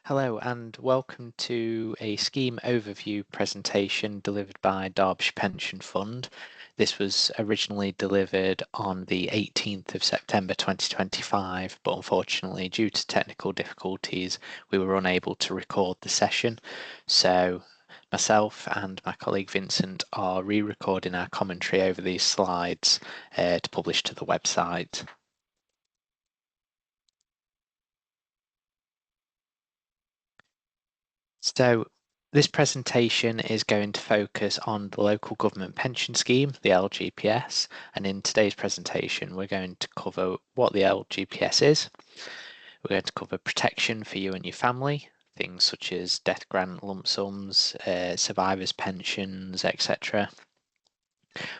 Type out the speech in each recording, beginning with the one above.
Hello and welcome to a scheme overview presentation delivered by Derbyshire Pension Fund. This was originally delivered on the 18th of September 2025, but unfortunately due to technical difficulties we were unable to record the session. So myself and my colleague Vincent are re-recording our commentary over these slides to publish to the website. So this presentation is going to focus on the local government pension scheme, the LGPS, and in today's presentation we're going to cover what the LGPS is. We're going to cover protection for you and your family, things such as death grant lump sums, survivors' pensions, etc.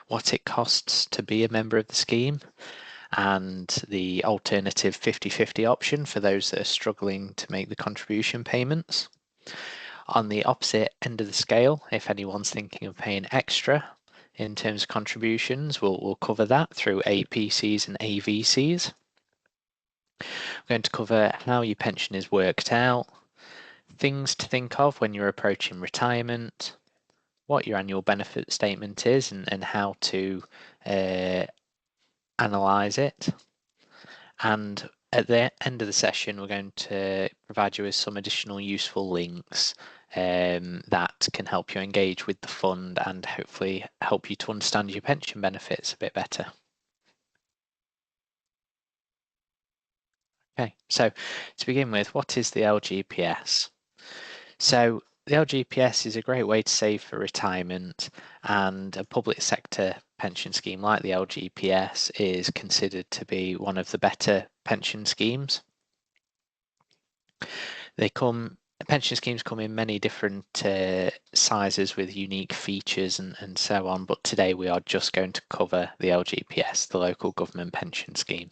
What it costs to be a member of the scheme, and the alternative 50/50 option for those that are struggling to make the contribution payments. On the opposite end of the scale, if anyone's thinking of paying extra in terms of contributions, we'll cover that through APCs and AVCs. We're going to cover how your pension is worked out, things to think of when you're approaching retirement, what your annual benefit statement is and how to analyse it. And at the end of the session, we're going to provide you with some additional useful links that can help you engage with the fund and hopefully help you to understand your pension benefits a bit better. Okay, so to begin with, what is the LGPS? So the LGPS is a great way to save for retirement, and a public sector pension scheme like the LGPS is considered to be one of the better pension schemes. Pension schemes come in many different sizes with unique features and so on, but today we are just going to cover the LGPS, the local government pension scheme.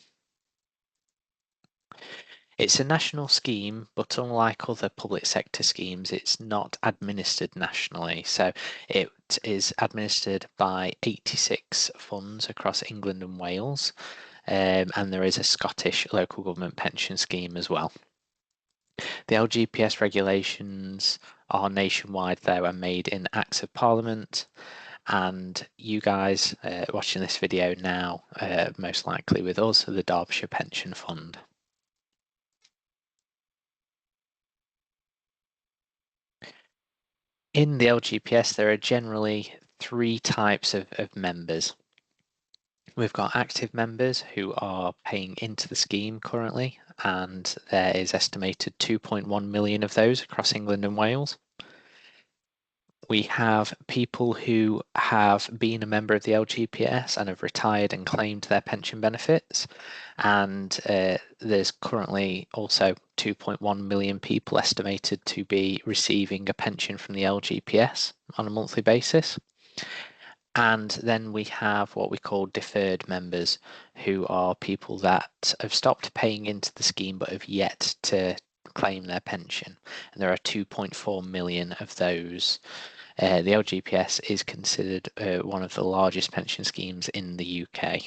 It's a national scheme, but unlike other public sector schemes, it's not administered nationally. So it is administered by 86 funds across England and Wales, and there is a Scottish local government pension scheme as well. The LGPS regulations are nationwide though and made in Acts of Parliament, and you guys watching this video now most likely with us, the Derbyshire Pension Fund. In the LGPS there are generally three types of members. We've got active members who are paying into the scheme currently, and there is estimated 2.1 million of those across England and Wales. We have people who have been a member of the LGPS and have retired and claimed their pension benefits, and there's currently also 2.1 million people estimated to be receiving a pension from the LGPS on a monthly basis. And then we have what we call deferred members, who are people that have stopped paying into the scheme but have yet to claim their pension. And there are 2.4 million of those. The LGPS is considered one of the largest pension schemes in the UK.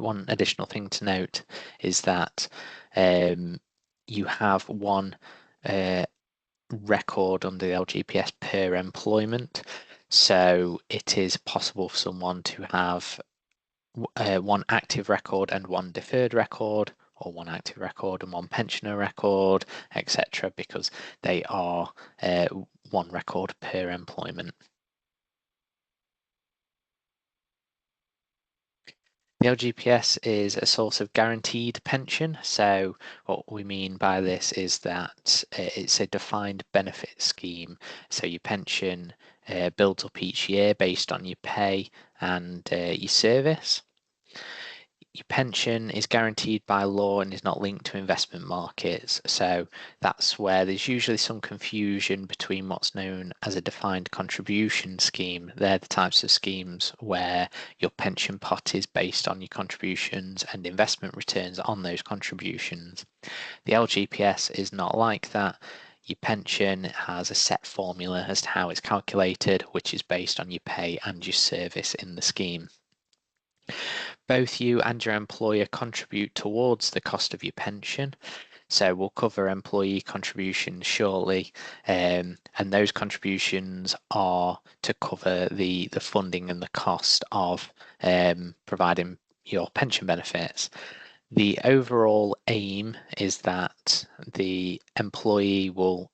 One additional thing to note is that you have one record under the LGPS per employment, so it is possible for someone to have one active record and one deferred record, or one active record and one pensioner record, etc., because they are one record per employment. The LGPS is a source of guaranteed pension. So what we mean by this is that it's a defined benefit scheme. So your pension builds up each year based on your pay and your service. Your pension is guaranteed by law and is not linked to investment markets. So that's where there's usually some confusion between what's known as a defined contribution scheme. They're the types of schemes where your pension pot is based on your contributions and investment returns on those contributions. The LGPS is not like that. Your pension has a set formula as to how it's calculated, which is based on your pay and your service in the scheme. Both you and your employer contribute towards the cost of your pension. So we'll cover employee contributions shortly, and those contributions are to cover the funding and the cost of providing your pension benefits. The overall aim is that the employee will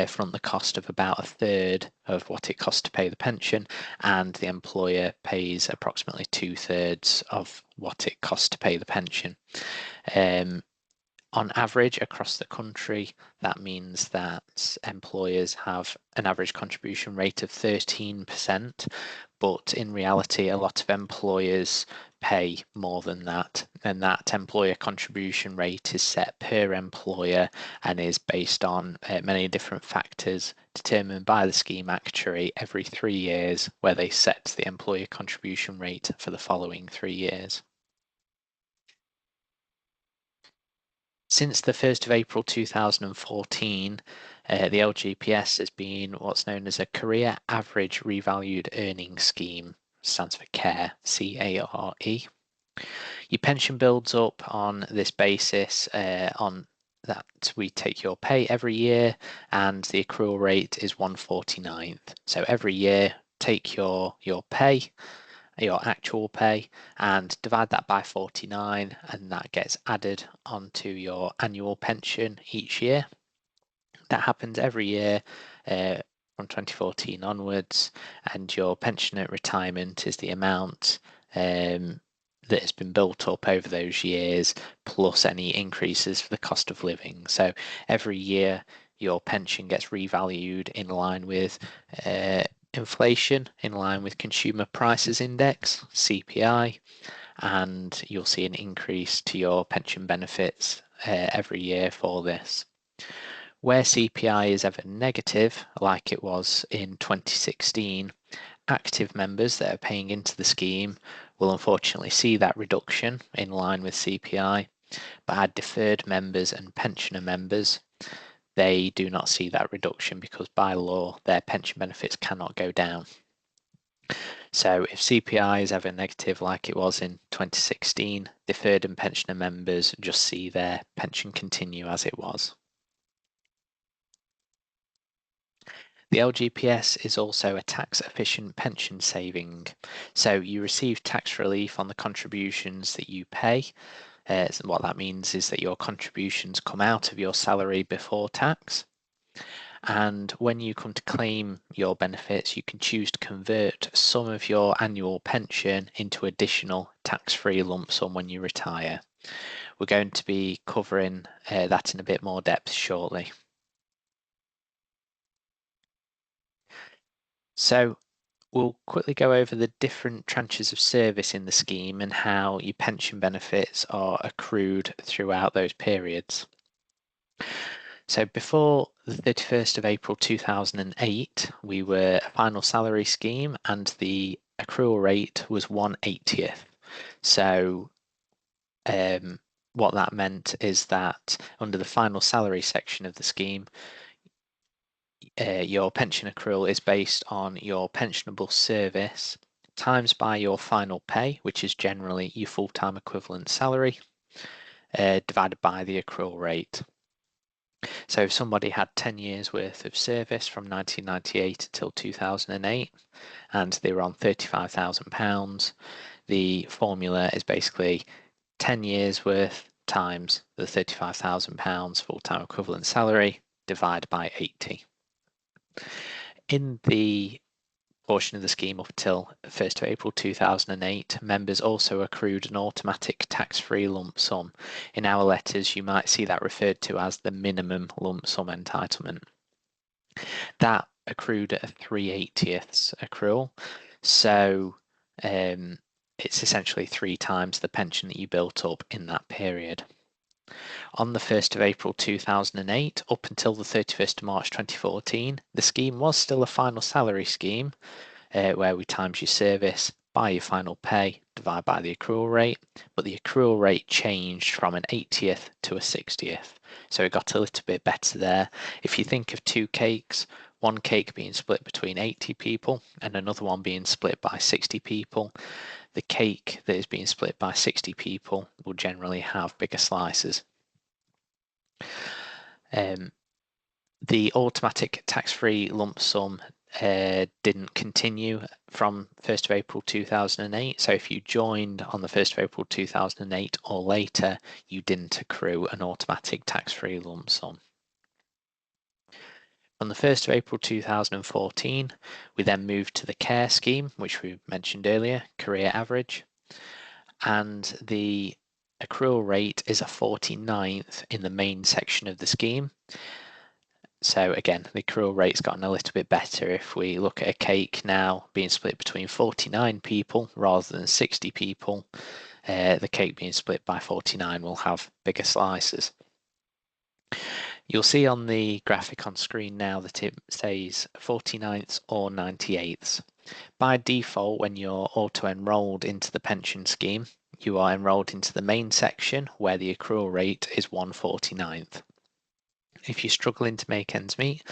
front the cost of about a third of what it costs to pay the pension, and the employer pays approximately two-thirds of what it costs to pay the pension. On average across the country, that means that employers have an average contribution rate of 13%, but in reality, a lot of employers pay more than that, and that employer contribution rate is set per employer and is based on many different factors determined by the scheme actuary every 3 years, where they set the employer contribution rate for the following 3 years. Since the 1st of April 2014, the LGPS has been what's known as a Career Average Revalued Earnings Scheme, stands for CARE, C-A-R-E. Your pension builds up on this basis on that we take your pay every year, and the accrual rate is 1/49th. So every year, take your pay, your actual pay, and divide that by 49, and that gets added onto your annual pension each year. That happens every year from 2014 onwards, and your pension at retirement is the amount that has been built up over those years, plus any increases for the cost of living. So every year your pension gets revalued in line with inflation, in line with Consumer Prices Index, CPI, and you'll see an increase to your pension benefits every year for this. Where CPI is ever negative, like it was in 2016, active members that are paying into the scheme will unfortunately see that reduction in line with CPI, but our deferred members and pensioner members, they do not see that reduction because by law their pension benefits cannot go down. So if CPI is ever negative like it was in 2016, deferred and pensioner members just see their pension continue as it was. The LGPS is also a tax-efficient pension saving, so you receive tax relief on the contributions that you pay. So what that means is that your contributions come out of your salary before tax. And when you come to claim your benefits, you can choose to convert some of your annual pension into additional tax-free lump sum when you retire. We're going to be covering that in a bit more depth shortly. So we'll quickly go over the different tranches of service in the scheme and how your pension benefits are accrued throughout those periods. So before the 31st of April 2008, we were a final salary scheme and the accrual rate was 1/80th. So what that meant is that under the final salary section of the scheme, your pension accrual is based on your pensionable service times by your final pay, which is generally your full-time equivalent salary, divided by the accrual rate. So if somebody had 10 years worth of service from 1998 until 2008 and they were on £35,000, the formula is basically 10 years worth times the £35,000 full-time equivalent salary divided by 80. In the portion of the scheme up until 1st of April 2008, members also accrued an automatic tax-free lump sum. In our letters, you might see that referred to as the minimum lump sum entitlement. That accrued at a 3/80ths accrual, so it's essentially 3 times the pension that you built up in that period. On the 1st of April 2008 up until the 31st of March 2014, the scheme was still a final salary scheme where we times your service by your final pay divided by the accrual rate, but the accrual rate changed from an 80th to a 60th. So it got a little bit better there. If you think of 2 cakes, one cake being split between 80 people and another one being split by 60 people, the cake that is being split by 60 people will generally have bigger slices. The automatic tax-free lump sum didn't continue from 1st of April 2008. So if you joined on the 1st of April 2008 or later, you didn't accrue an automatic tax-free lump sum. On the 1st of April 2014, we then moved to the care scheme, which we mentioned earlier, career average, and the accrual rate is a 49th in the main section of the scheme. So again, the accrual rate's gotten a little bit better. If we look at a cake now being split between 49 people rather than 60 people, the cake being split by 49 will have bigger slices. You'll see on the graphic on screen now that it says 49ths or 98ths. By default, when you're auto-enrolled into the pension scheme, you are enrolled into the main section where the accrual rate is 1/49th. If you're struggling to make ends meet,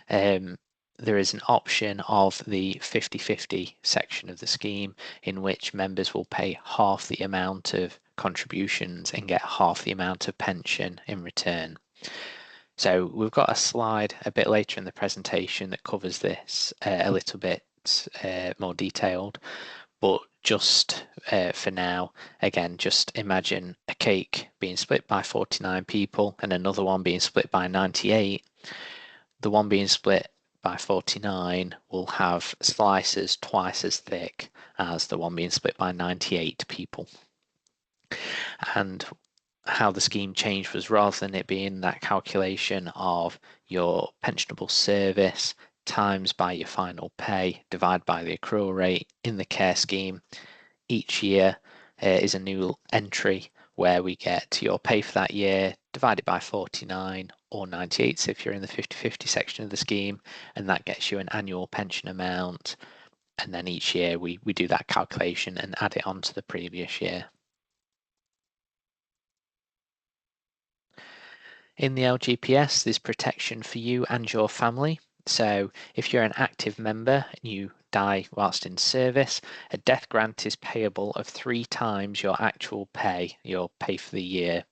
there is an option of the 50/50 section of the scheme in which members will pay half the amount of contributions and get half the amount of pension in return. So we've got a slide a bit later in the presentation that covers this a little bit more detailed, but just for now, again, just imagine a cake being split by 49 people and another one being split by 98. The one being split by 49 will have slices twice as thick as the one being split by 98 people. And how the scheme changed was, rather than it being that calculation of your pensionable service times by your final pay divided by the accrual rate in the care scheme, each year is a new entry where we get your pay for that year divided by 49 or 98 so if you're in the 50/50 section of the scheme, and that gets you an annual pension amount, and then each year we do that calculation and add it on to the previous year. In the LGPS, there's protection for you and your family. So if you're an active member and you die whilst in service, a death grant is payable of 3 times your actual pay, your pay for the year.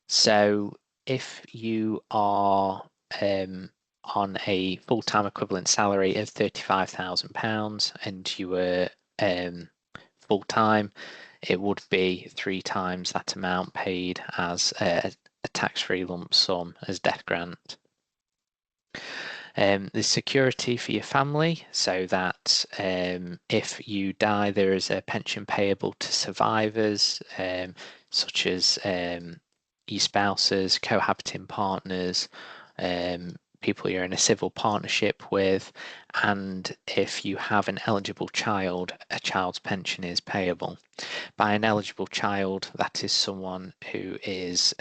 So if you are on a full-time equivalent salary of £35,000 and you were full-time, it would be 3 times that amount paid as a tax-free lump sum as death grant. There's security for your family, so that if you die, there is a pension payable to survivors, such as your spouses, cohabiting partners, people you're in a civil partnership with, and if you have an eligible child, a child's pension is payable. By an eligible child, that is someone who is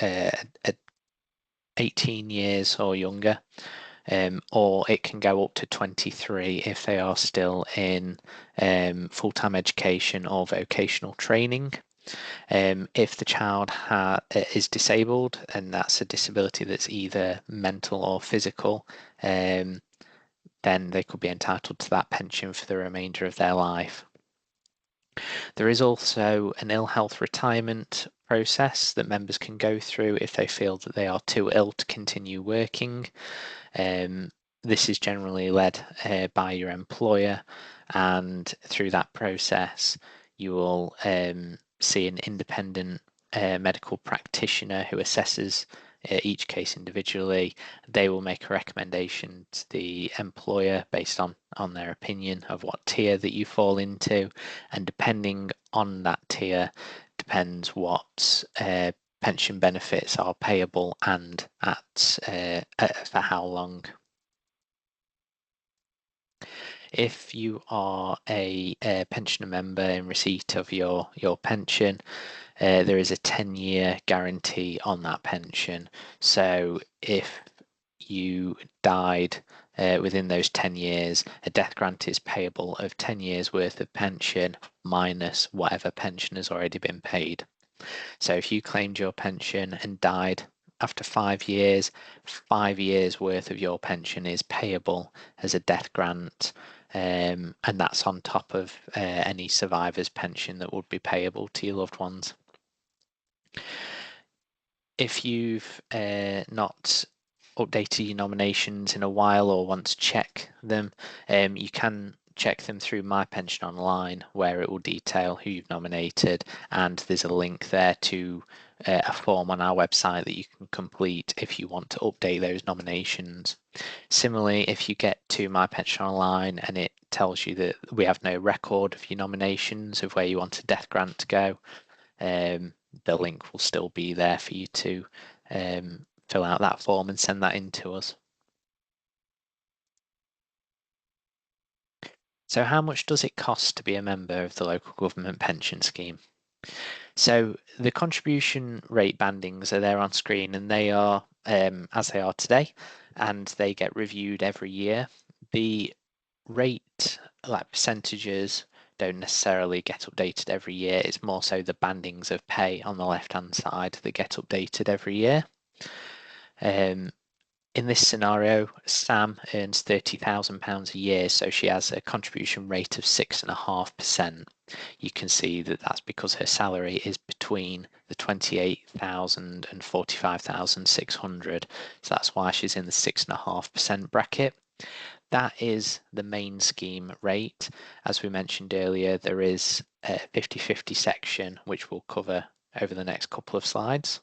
18 years or younger, or it can go up to 23 if they are still in full-time education or vocational training. If the child is disabled, and that's a disability that's either mental or physical, then they could be entitled to that pension for the remainder of their life. There is also an ill health retirement process that members can go through if they feel that they are too ill to continue working. This is generally led by your employer, and through that process you will see an independent medical practitioner who assesses each case individually. They will make a recommendation to the employer based on their opinion of what tier that you fall into, and depending on that tier depends what pension benefits are payable and for how long. If you are a pensioner member in receipt of your pension, there is a 10-year guarantee on that pension. So if you died within those 10 years, a death grant is payable of 10 years worth of pension minus whatever pension has already been paid. So if you claimed your pension and died after 5 years, 5 years worth of your pension is payable as a death grant, and that's on top of any survivor's pension that would be payable to your loved ones. If you've not updated your nominations in a while or want to check them, you can check them through My Pension Online, where it will detail who you've nominated, and there's a link there to a form on our website that you can complete if you want to update those nominations. Similarly, if you get to My Pension Online and it tells you that we have no record of your nominations of where you want a death grant to go, the link will still be there for you to fill out that form and send that in to us. So how much does it cost to be a member of the local government pension scheme? So the contribution rate bandings are there on screen, and they are as they are today, and they get reviewed every year. The rate, like percentages, don't necessarily get updated every year. It's more so the bandings of pay on the left-hand side that get updated every year. In this scenario, Sam earns £30,000 a year, so she has a contribution rate of 6.5%. You can see that that's because her salary is between the 28,000 and 45,600, so that's why she's in the 6.5% bracket. That is the main scheme rate. As we mentioned earlier, there is a 50/50 section which we'll cover over the next couple of slides.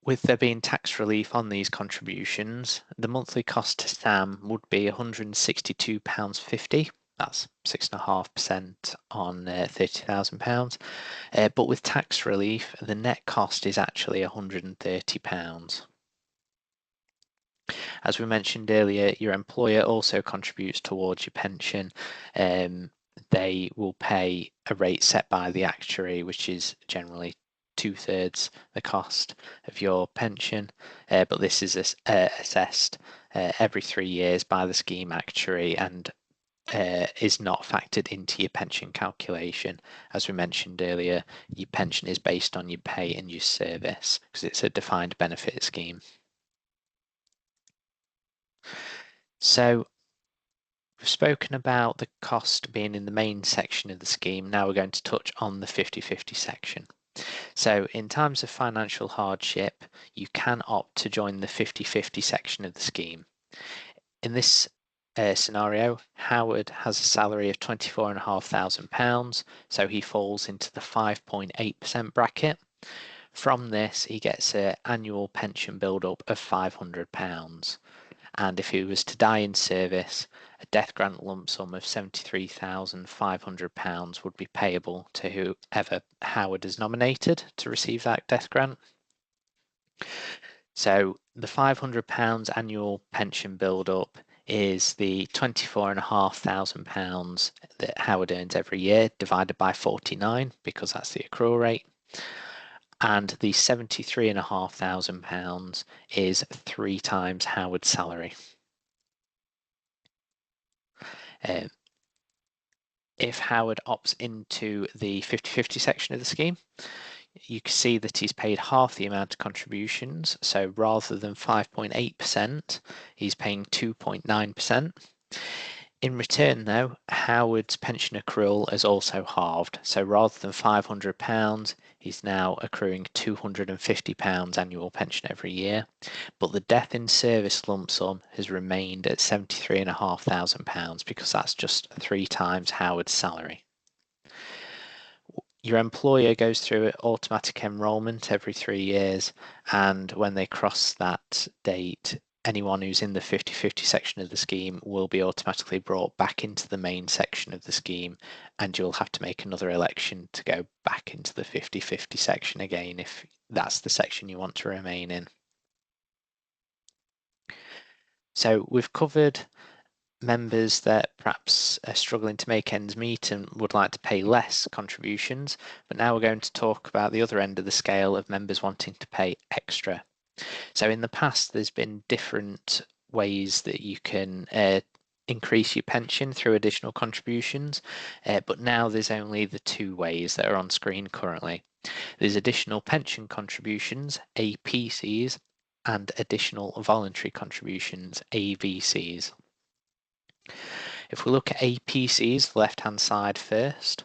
With there being tax relief on these contributions, the monthly cost to Sam would be £162.50. That's 6.5% on £30,000. But with tax relief, the net cost is actually £130. As we mentioned earlier, your employer also contributes towards your pension. They will pay a rate set by the actuary, which is generally 2/3 the cost of your pension, but this is assessed every 3 years by the scheme actuary and is not factored into your pension calculation. As we mentioned earlier, your pension is based on your pay and your service because it's a defined benefit scheme. So we've spoken about the cost being in the main section of the scheme. Now we're going to touch on the 50/50 section. So in times of financial hardship, you can opt to join the 50/50 section of the scheme. In this scenario, Howard has a salary of £24,500, so he falls into the 5.8% bracket. From this, he gets an annual pension build-up of £500. And if he was to die in service, a death grant lump sum of £73,500 would be payable to whoever Howard has nominated to receive that death grant. So the £500 annual pension build-up is the £24,500 that Howard earns every year divided by 49 because that's the accrual rate. And the £73,500 is 3 times Howard's salary. If Howard opts into the 50/50 section of the scheme, you can see that he's paid half the amount of contributions. So rather than 5.8%, he's paying 2.9%. In return, though, Howard's pension accrual is also halved. So rather than £500, he's now accruing £250 annual pension every year. But the death in service lump sum has remained at £73,500 because that's just 3 times Howard's salary. Your employer goes through automatic enrolment every 3 years, and when they cross that date, anyone who's in the 50/50 section of the scheme will be automatically brought back into the main section of the scheme, and you'll have to make another election to go back into the 50/50 section again if that's the section you want to remain in. So we've covered members that perhaps are struggling to make ends meet and would like to pay less contributions, but now we're going to talk about the other end of the scale of members wanting to pay extra. So in the past, there's been different ways that you can increase your pension through additional contributions, but now there's only the two ways that are on screen currently. There's additional pension contributions, APCs, and additional voluntary contributions, AVCs. If we look at APCs, the left-hand side first,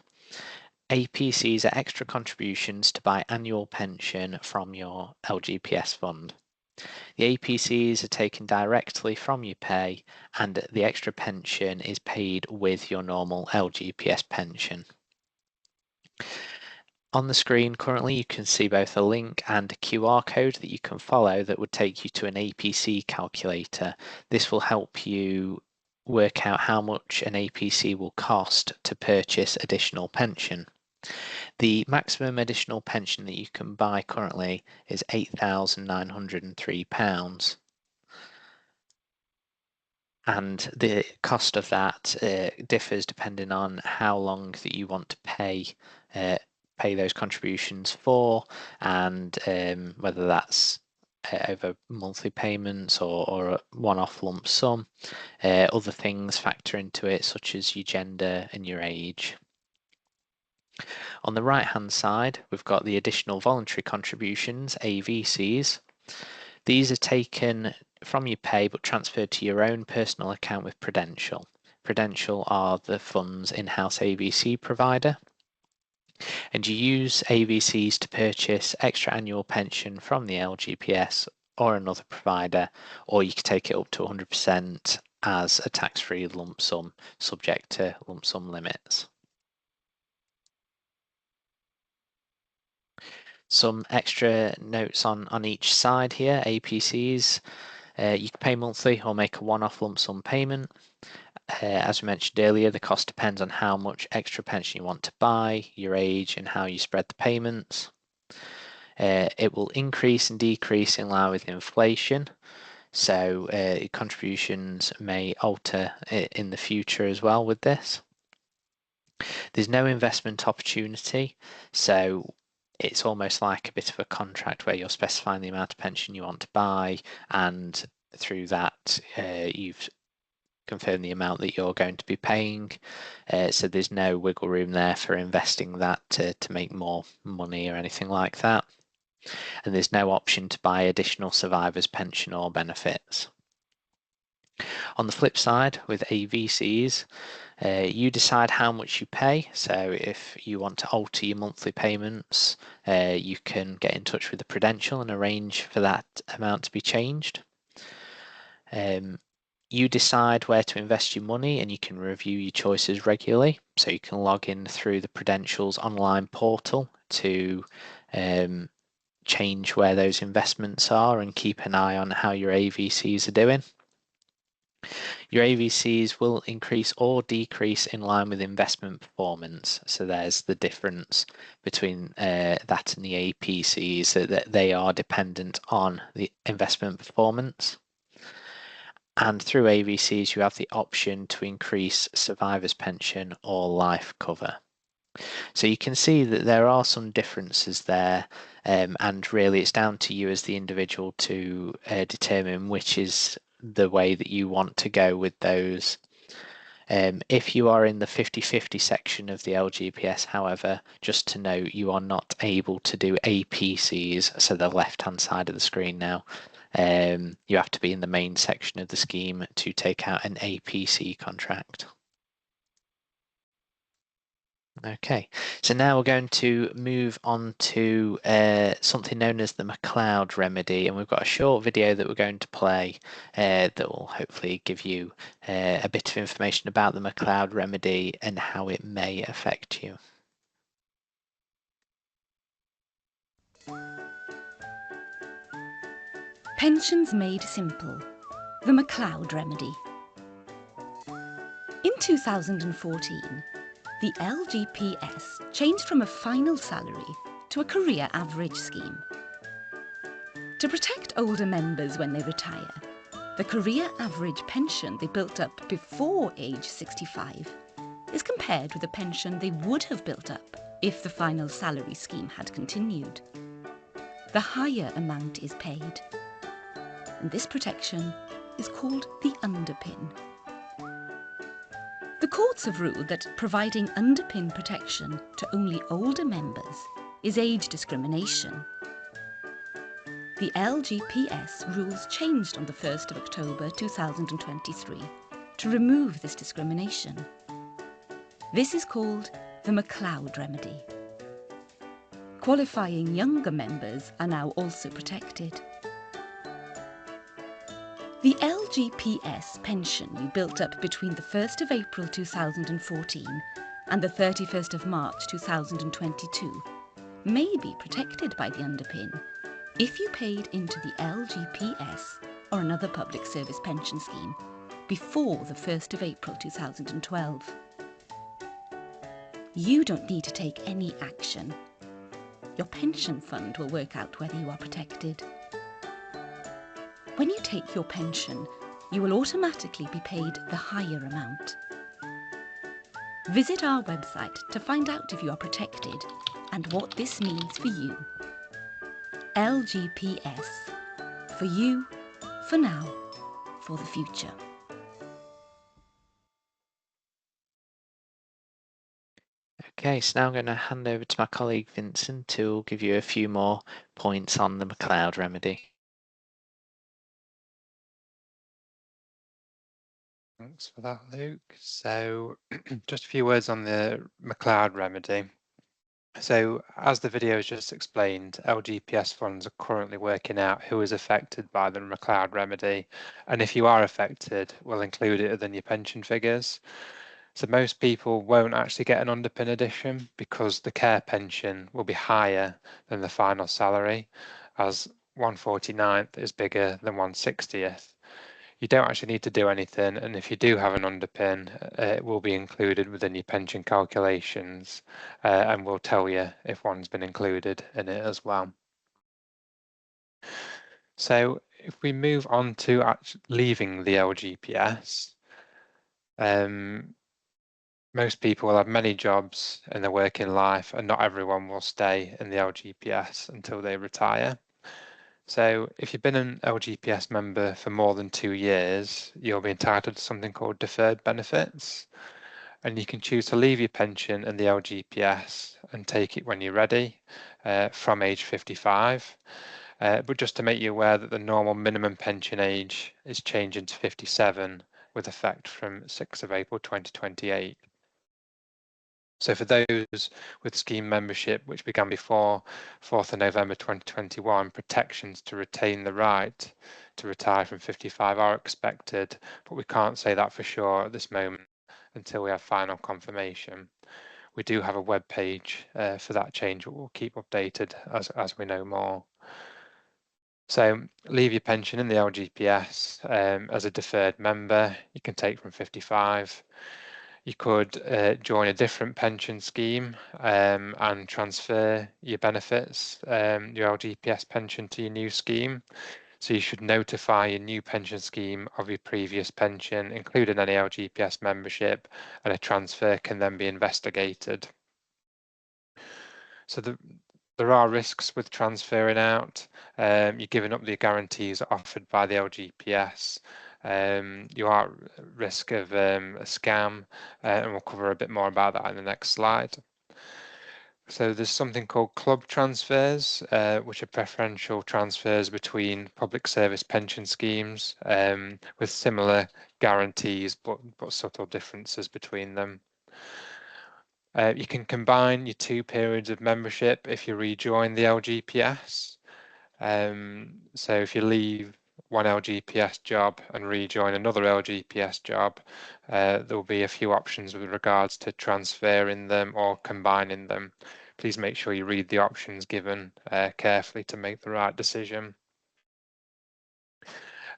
APCs are extra contributions to buy annual pension from your LGPS fund. The APCs are taken directly from your pay, and the extra pension is paid with your normal LGPS pension. On the screen currently you can see both a link and a QR code that you can follow that would take you to an APC calculator. This will help you work out how much an APC will cost to purchase additional pension. The maximum additional pension that you can buy currently is £8,903. And the cost of that differs depending on how long that you want to pay those contributions for, and whether that's over monthly payments or a one-off lump sum. Other things factor into it, such as your gender and your age. On the right-hand side, we've got the additional voluntary contributions, AVCs. These are taken from your pay but transferred to your own personal account with Prudential. Prudential are the fund's in-house AVC provider. And you use AVCs to purchase extra annual pension from the LGPS or another provider, or you can take it up to 100% as a tax-free lump sum, subject to lump sum limits. Some extra notes on each side here. APCs, you can pay monthly or make a one-off lump sum payment. As we mentioned earlier, the cost depends on how much extra pension you want to buy, your age, and how you spread the payments. It will increase and decrease in line with inflation, so contributions may alter in the future as well with this. There's no investment opportunity, so it's almost like a bit of a contract where you're specifying the amount of pension you want to buy, and through that you've confirmed the amount that you're going to be paying. So there's no wiggle room there for investing that to make more money or anything like that. And there's no option to buy additional survivor's pension or benefits. On the flip side, with AVCs, you decide how much you pay. So if you want to alter your monthly payments, you can get in touch with the Prudential and arrange for that amount to be changed. You decide where to invest your money, and you can review your choices regularly. So you can log in through the Prudential's online portal to change where those investments are and keep an eye on how your AVCs are doing. Your AVCs will increase or decrease in line with investment performance. So there's the difference between that and the APCs, so that they are dependent on the investment performance. And through AVCs, you have the option to increase survivor's pension or life cover. So you can see that there are some differences there, and really it's down to you as the individual to determine which is the way that you want to go with those. If you are in the 50/50 section of the LGPS, however, just to note, you are not able to do APCs, so the left-hand side of the screen now. You have to be in the main section of the scheme to take out an APC contract. Okay, so now we're going to move on to something known as the McCloud remedy, and we've got a short video that we're going to play that will hopefully give you a bit of information about the McCloud remedy and how it may affect you. Pensions Made Simple, the McCloud remedy. In 2014, the LGPS changed from a final salary to a career average scheme. To protect older members when they retire, the career average pension they built up before age 65 is compared with the pension they would have built up if the final salary scheme had continued. The higher amount is paid, and this protection is called the underpin. The courts have ruled that providing underpin protection to only older members is age discrimination. The LGPS rules changed on the 1st of October 2023 to remove this discrimination. This is called the McCloud remedy. Qualifying younger members are now also protected. The LGPS pension you built up between the 1st of April 2014 and the 31st of March 2022 may be protected by the underpin if you paid into the LGPS or another public service pension scheme before the 1st of April 2012. You don't need to take any action. Your pension fund will work out whether you are protected. When you take your pension, you will automatically be paid the higher amount. Visit our website to find out if you are protected and what this means for you. LGPS. For you, for now, for the future. Okay, so now I'm going to hand over to my colleague Vincent, who will give you a few more points on the McCloud remedy. Thanks for that, Luke. So just a few words on the McCloud remedy. So as the video has just explained, LGPS funds are currently working out who is affected by the McCloud remedy, and if you are affected, we'll include it within your pension figures. So most people won't actually get an underpin addition because the care pension will be higher than the final salary, as 1/49th is bigger than 1/60th. You don't actually need to do anything, and if you do have an underpin, it will be included within your pension calculations, and we'll tell you if one's been included in it as well. So if we move on to leaving the LGPS, most people will have many jobs in their working life, and not everyone will stay in the LGPS until they retire. So if you've been an LGPS member for more than 2 years, you'll be entitled to something called deferred benefits, and you can choose to leave your pension in the LGPS and take it when you're ready from age 55. But just to make you aware that the normal minimum pension age is changing to 57 with effect from 6th of April 2028. So for those with scheme membership, which began before 4th of November 2021, protections to retain the right to retire from 55 are expected, but we can't say that for sure at this moment until we have final confirmation. We do have a web page for that change, but we'll keep updated as we know more. So leave your pension in the LGPS as a deferred member. You can take from 55. You could join a different pension scheme and transfer your benefits, your LGPS pension to your new scheme. So you should notify your new pension scheme of your previous pension, including any LGPS membership, and a transfer can then be investigated. So there are risks with transferring out. You're giving up the guarantees offered by the LGPS. You are at risk of a scam, and we'll cover a bit more about that in the next slide. So there's something called club transfers, which are preferential transfers between public service pension schemes with similar guarantees, but subtle differences between them. You can combine your 2 periods of membership if you rejoin the LGPS. So if you leave one LGPS job and rejoin another LGPS job, there will be a few options with regards to transferring them or combining them. Please make sure you read the options given carefully to make the right decision.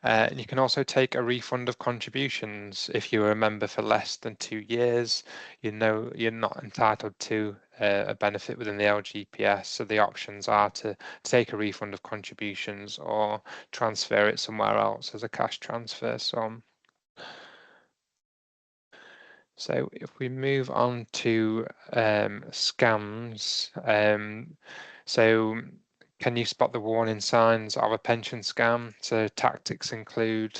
And you can also take a refund of contributions. If you were a member for less than 2 years, you know you're not entitled to a benefit within the LGPS. So the options are to take a refund of contributions or transfer it somewhere else as a cash transfer sum. So if we move on to scams, so can you spot the warning signs of a pension scam? So tactics include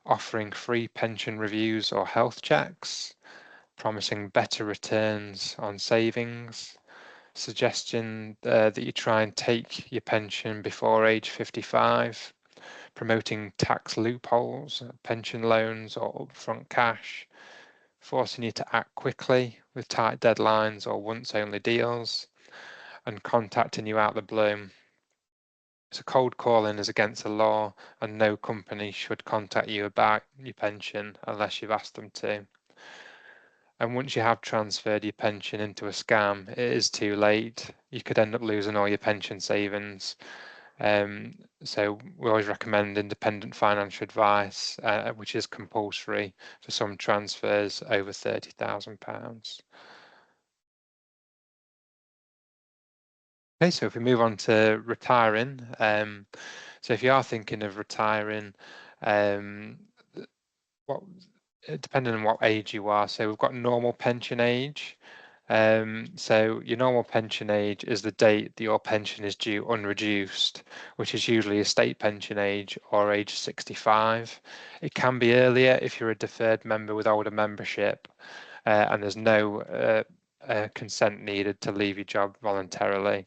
offering free pension reviews or health checks, promising better returns on savings, suggestion that you try and take your pension before age 55, promoting tax loopholes, pension loans or upfront cash, forcing you to act quickly with tight deadlines or once-only deals, and contacting you out the blue. So cold calling is against the law, and no company should contact you about your pension unless you've asked them to. And once you have transferred your pension into a scam, it is too late. You could end up losing all your pension savings. So we always recommend independent financial advice, which is compulsory for some transfers over £30,000. Okay, so if we move on to retiring, so if you are thinking of retiring, what depending on what age you are, so we've got normal pension age. So your normal pension age is the date that your pension is due unreduced, which is usually a state pension age or age 65. It can be earlier if you're a deferred member with older membership, and there's no consent needed to leave your job voluntarily.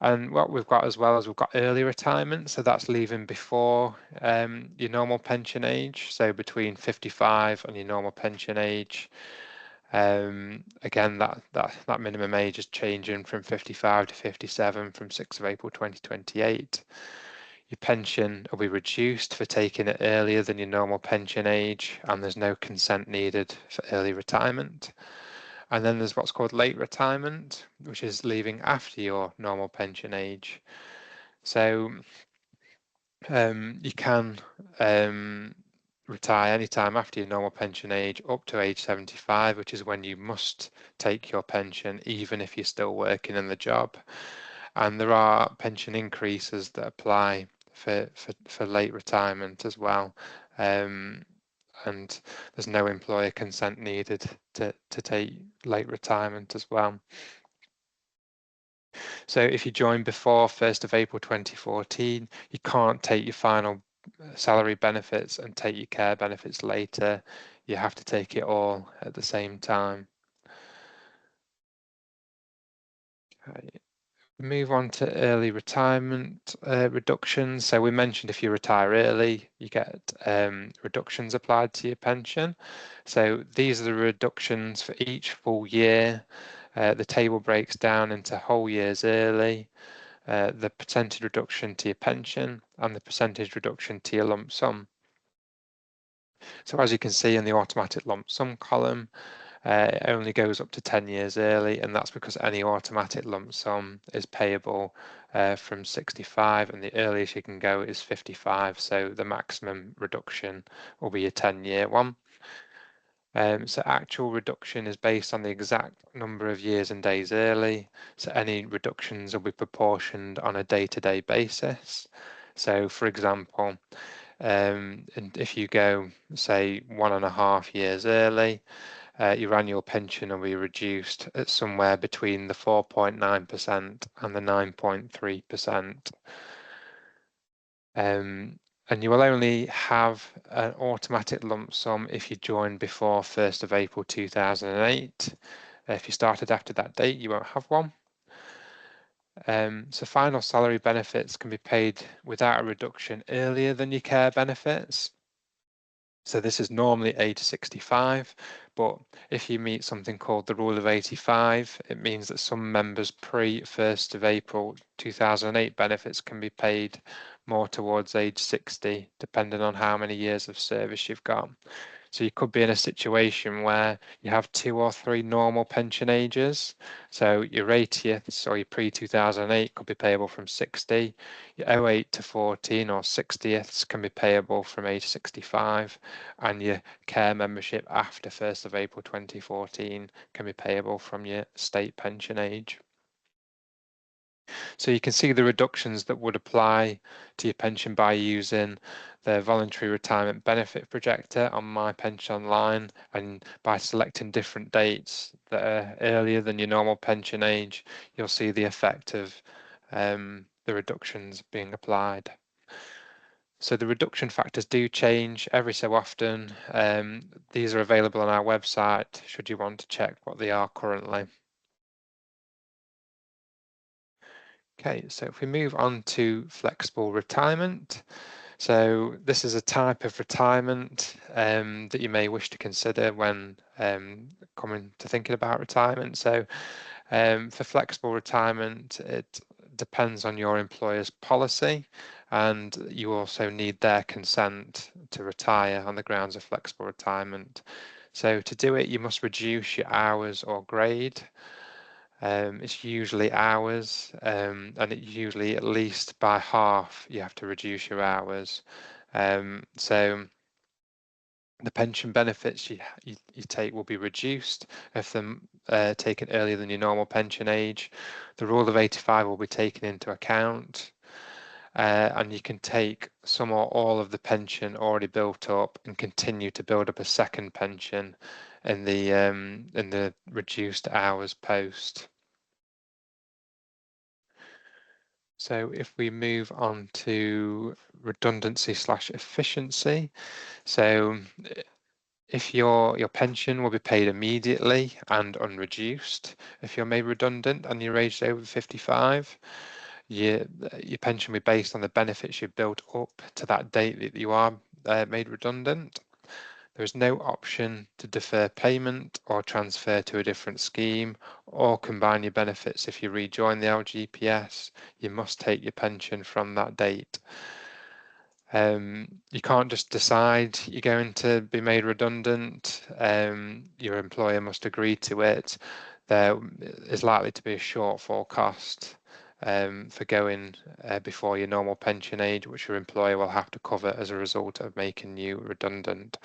And what we've got as well is we've got early retirement, so that's leaving before your normal pension age, so between 55 and your normal pension age. Again, that minimum age is changing from 55 to 57 from 6th of April 2028. Your pension will be reduced for taking it earlier than your normal pension age, and there's no consent needed for early retirement. And then there's what's called late retirement, which is leaving after your normal pension age. So you can retire anytime after your normal pension age up to age 75, which is when you must take your pension, even if you're still working in the job. And there are pension increases that apply for late retirement as well. And there's no employer consent needed to take late retirement as well. So if you join before 1st of April 2014, you can't take your final salary benefits and take your care benefits later. You have to take it all at the same time. Okay. Move on to early retirement reductions. So we mentioned if you retire early, you get reductions applied to your pension. So these are the reductions for each full year. The table breaks down into whole years early, the percentage reduction to your pension, and the percentage reduction to your lump sum. So as you can see in the automatic lump sum column, it only goes up to 10 years early, and that's because any automatic lump sum is payable from 65, and the earliest you can go is 55, so the maximum reduction will be a 10-year one. So actual reduction is based on the exact number of years and days early, so any reductions will be proportioned on a day-to-day basis. So for example, and if you go, say, 1.5 years early, your annual pension will be reduced at somewhere between the 4.9% and the 9.3%. And you will only have an automatic lump sum if you join before 1st of April 2008. If you started after that date, you won't have one. So final salary benefits can be paid without a reduction earlier than your care benefits. So this is normally age 65, but if you meet something called the rule of 85, it means that some members pre-1st of April 2008 benefits can be paid more towards age 60, depending on how many years of service you've got. So you could be in a situation where you have 2 or 3 normal pension ages. So your 80th or your pre-2008 could be payable from 60. Your 08 to 14 or 60ths can be payable from age 65. And your care membership after 1st of April 2014 can be payable from your state pension age. So you can see the reductions that would apply to your pension by using the voluntary retirement benefit projector on My Pension Online, and by selecting different dates that are earlier than your normal pension age, you'll see the effect of the reductions being applied. So the reduction factors do change every so often. These are available on our website should you want to check what they are currently. Okay, so if we move on to flexible retirement. So this is a type of retirement that you may wish to consider when coming to thinking about retirement. So for flexible retirement, it depends on your employer's policy, and you also need their consent to retire on the grounds of flexible retirement. So to do it, you must reduce your hours or grade. It's usually hours, and it's usually at least by half you have to reduce your hours. So the pension benefits you take will be reduced if they're taken earlier than your normal pension age. The rule of 85 will be taken into account, and you can take some or all of the pension already built up and continue to build up a second pension in the reduced hours post. So if we move on to redundancy/efficiency, so if your pension will be paid immediately and unreduced if you're made redundant and you're aged over 55, your pension will be based on the benefits you've built up to that date that you are made redundant. There is no option to defer payment or transfer to a different scheme or combine your benefits if you rejoin the LGPS. You must take your pension from that date. You can't just decide you're going to be made redundant. Your employer must agree to it. There is likely to be a shortfall cost for going before your normal pension age, which your employer will have to cover as a result of making you redundant.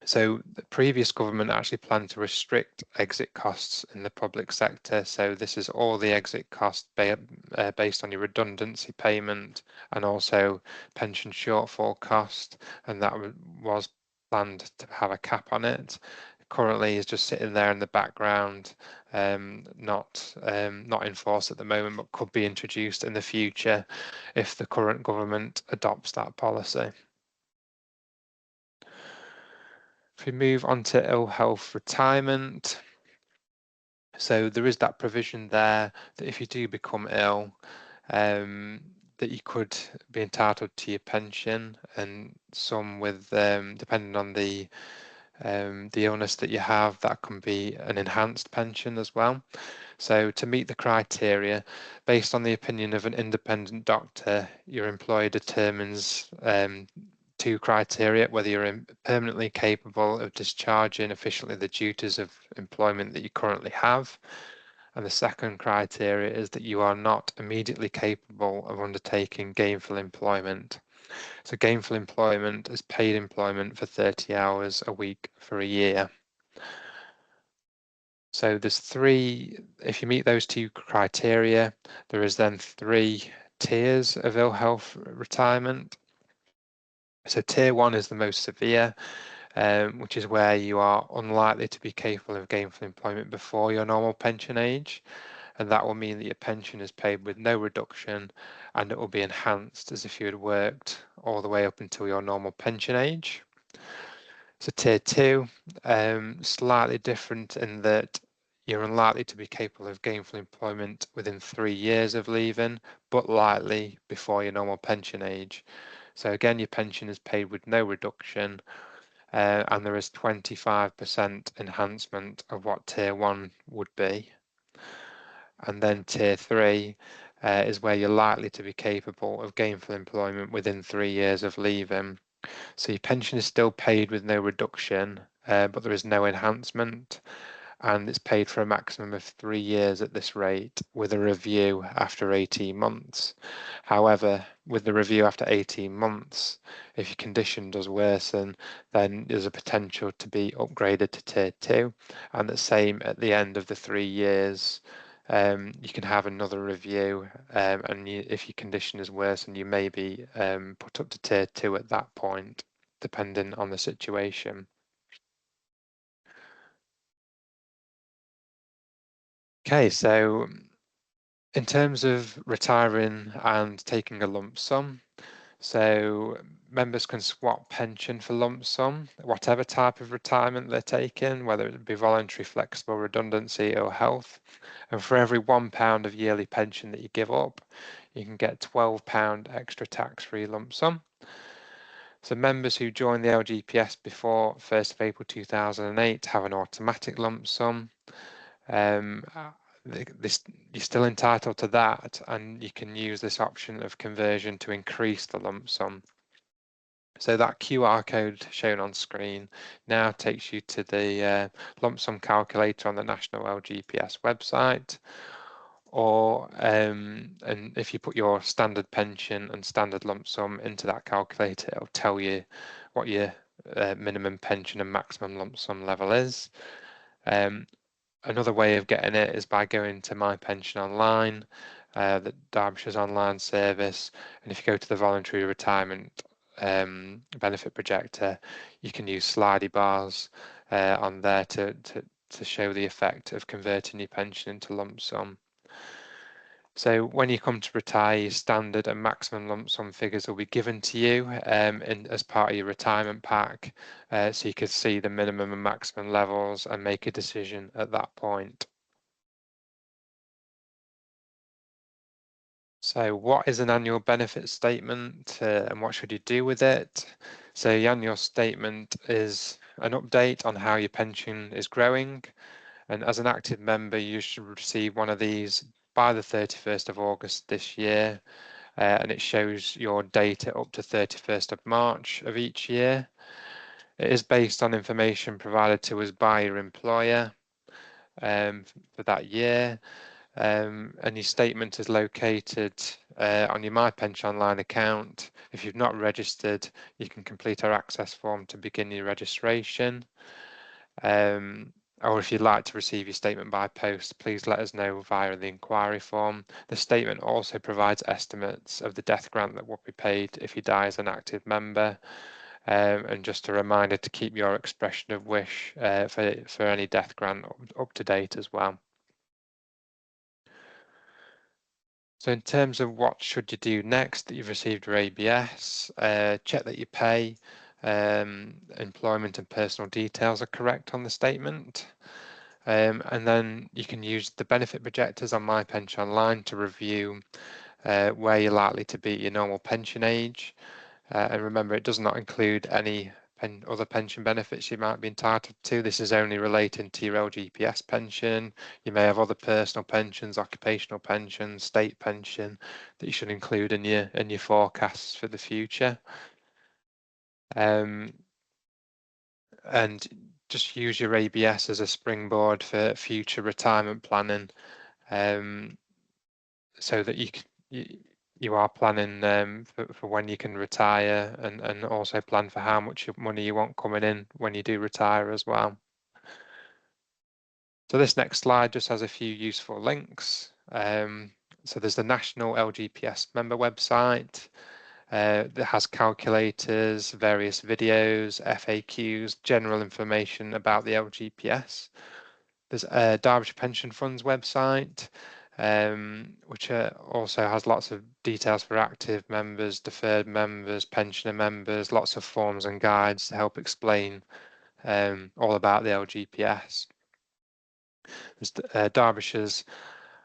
So the previous government actually planned to restrict exit costs in the public sector. So this is all the exit costs based on your redundancy payment and also pension shortfall cost, and that was planned to have a cap on it. Currently is just sitting there in the background, not in force at the moment, but could be introduced in the future if the current government adopts that policy. If we move on to ill health retirement, so there is that provision there that if you do become ill, that you could be entitled to your pension, and some with depending on the illness that you have, that can be an enhanced pension as well. So to meet the criteria, based on the opinion of an independent doctor, your employer determines two criteria: whether you're permanently capable of discharging efficiently the duties of employment that you currently have. And the second criteria is that you are not immediately capable of undertaking gainful employment. So gainful employment is paid employment for 30 hours a week for a year. So there's three, if you meet those two criteria, there is then three tiers of ill health retirement. So tier 1 is the most severe, which is where you are unlikely to be capable of gainful employment before your normal pension age. And that will mean that your pension is paid with no reduction, and it will be enhanced as if you had worked all the way up until your normal pension age. So tier 2, slightly different in that you're unlikely to be capable of gainful employment within 3 years of leaving, but likely before your normal pension age. So again, your pension is paid with no reduction, and there is 25% enhancement of what tier 1 would be. And then tier 3 is where you're likely to be capable of gainful employment within 3 years of leaving. So your pension is still paid with no reduction, but there is no enhancement, and it's paid for a maximum of 3 years at this rate, with a review after 18 months. However, with the review after 18 months, if your condition does worsen, then there's a potential to be upgraded to tier 2, and the same at the end of the 3 years. You can have another review, and if your condition is worse, and you may be put up to tier 2 at that point, depending on the situation. Okay, so In terms of retiring and taking a lump sum, so members can swap pension for lump sum, whatever type of retirement they're taking, whether it be voluntary, flexible, redundancy or health. And for every £1 of yearly pension that you give up, you can get £12 extra tax-free lump sum. So members who join the LGPS before 1st of April 2008 have an automatic lump sum. You're still entitled to that, and you can use this option of conversion to increase the lump sum. So that QR code shown on screen now takes you to the lump sum calculator on the National LGPS website. Or and if you put your standard pension and standard lump sum into that calculator, it'll tell you what your minimum pension and maximum lump sum level is. Another way of getting it is by going to My Pension Online, the Derbyshire's online service, and if you go to the voluntary retirement benefit projector, you can use slidey bars on there to show the effect of converting your pension into lump sum. So when you come to retire, your standard and maximum lump sum figures will be given to you as part of your retirement pack, so you can see the minimum and maximum levels and make a decision at that point. So what is an annual benefit statement and what should you do with it? So your annual statement is an update on how your pension is growing, and as an active member you should receive one of these by the 31st of August this year, and it shows your data up to 31st of March of each year. It is based on information provided to us by your employer for that year, and your statement is located on your My Pension Online account. If you've not registered, you can complete our access form to begin your registration. Or if you'd like to receive your statement by post, please let us know via the inquiry form. The statement also provides estimates of the death grant that will be paid if you die as an active member. And just a reminder to keep your expression of wish for any death grant up to date as well. So in terms of what should you do next that you've received your ABS, check that your pay, employment and personal details are correct on the statement. And then you can use the benefit projectors on My Pension Online to review where you're likely to be at your normal pension age. And remember, it does not include any other pension benefits you might be entitled to. This is only relating to your LGPS pension. You may have other personal pensions, occupational pensions, state pension that you should include in your forecasts for the future. And just use your ABS as a springboard for future retirement planning, so that you are planning for when you can retire, and also plan for how much money you want coming in when you do retire as well. So this next slide just has a few useful links. So there's the National LGPS member website that has calculators, various videos, FAQs, general information about the LGPS. There's a Derbyshire Pension Fund's website, which also has lots of details for active members, deferred members, pensioner members, lots of forms and guides to help explain all about the LGPS. There's Derbyshire's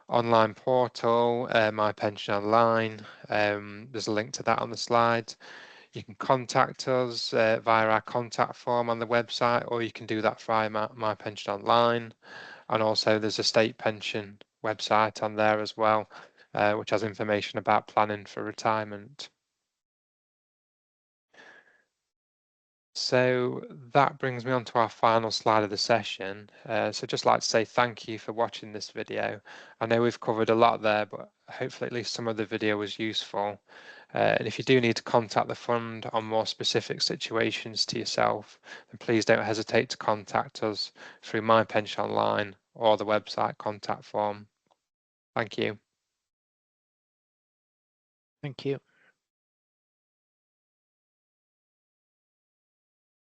online portal, My Pension Online. There's a link to that on the slide. You can contact us via our contact form on the website, or you can do that via My Pension Online. And also there's a state pension website on there as well, which has information about planning for retirement. So that brings me on to our final slide of the session. So just like to say thank you for watching this video. I know we've covered a lot there, but hopefully at least some of the video was useful. And if you do need to contact the fund on more specific situations to yourself, then please don't hesitate to contact us through My Pension Online or the website contact form. Thank you. Thank you.